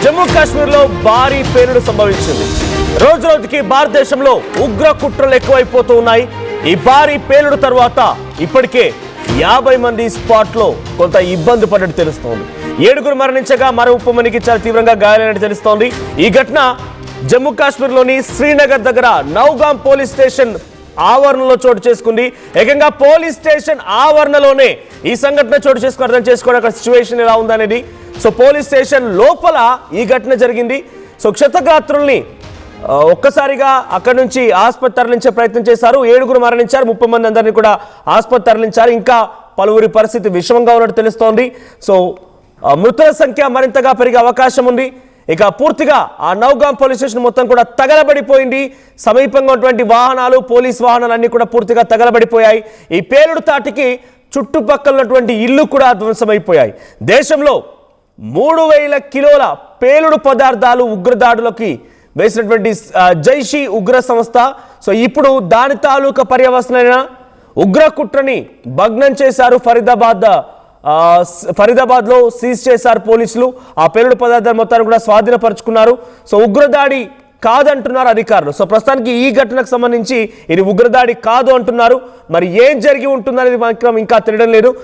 జమ్మూ కాశ్మీర్లో భారీ పేలుడు సంభవించింది. రోజు రోజుకి భారతదేశంలో ఉగ్ర కుట్రలు ఎక్కువైపోతూ ఉన్నాయి. ఈ భారీ పేలుడు తర్వాత ఇప్పటికే 50 మంది స్పాట్ లో కొంత ఇబ్బంది పడ్డట్టు తెలుస్తోంది. 7 మరణించగా మరో 30 మందికి చాలా తీవ్రంగా గాయాలైనట్టు తెలుస్తోంది. ఈ ఘటన జమ్మూ కాశ్మీర్లోని శ్రీనగర్ దగ్గర నౌగాం పోలీస్ స్టేషన్ ఆవరణలో చోటు చేసుకుంది. ఏకంగా పోలీస్ స్టేషన్ ఆవరణలోనే ఈ సంఘటన చోటు చేసుకుని అర్థం చేసుకోవడం అక్కడ సిచ్యువేషన్ ఎలా ఉందనేది. సో పోలీస్ స్టేషన్ లోపల ఈ ఘటన జరిగింది. సో క్షతగాత్రుల్ని ఒక్కసారిగా అక్కడి నుంచి ఆసుపత్రి తరలించే ప్రయత్నం చేశారు. 7 మరణించారు, 30 మంది అందరినీ కూడా ఆసుపత్రి తరలించారు. ఇంకా పలువురి పరిస్థితి విషమంగా ఉన్నట్టు తెలుస్తోంది. సో మృతుల సంఖ్య మరింతగా పెరిగే అవకాశం ఉంది. ఇక పూర్తిగా ఆ నౌగాం పోలీస్ స్టేషన్ మొత్తం కూడా తగలబడిపోయింది. సమీపంగా ఉన్నటువంటి వాహనాలు, పోలీస్ వాహనాలు అన్ని కూడా పూర్తిగా తగలబడిపోయాయి. ఈ పేలుడు తాటికి చుట్టుపక్కల ఉన్నటువంటి ఇల్లు కూడా ధ్వంసమైపోయాయి. దేశంలో 3000 కిలోల పేలుడు పదార్థాలు ఉగ్రదాడులకి వేసినటువంటి జైషీ ఉగ్ర సంస్థ సో ఇప్పుడు దాని తాలూకా పర్యవసనైన ఉగ్ర కుట్రని భగ్నం చేశారు. ఫరీదాబాద్లో సీజ్ చేశారు పోలీసులు. ఆ పేలుడు పదార్థాలు మొత్తాన్ని కూడా స్వాధీనపరుచుకున్నారు. సో ఉగ్రదాడి కాదంటున్నారు అధికారులు. సో ప్రస్తుతానికి ఈ ఘటనకు సంబంధించి ఇది ఉగ్రదాడి కాదు అంటున్నారు. మరి ఏం జరిగి ఉంటుందనేది మాత్రం ఇంకా తెలియడం లేదు.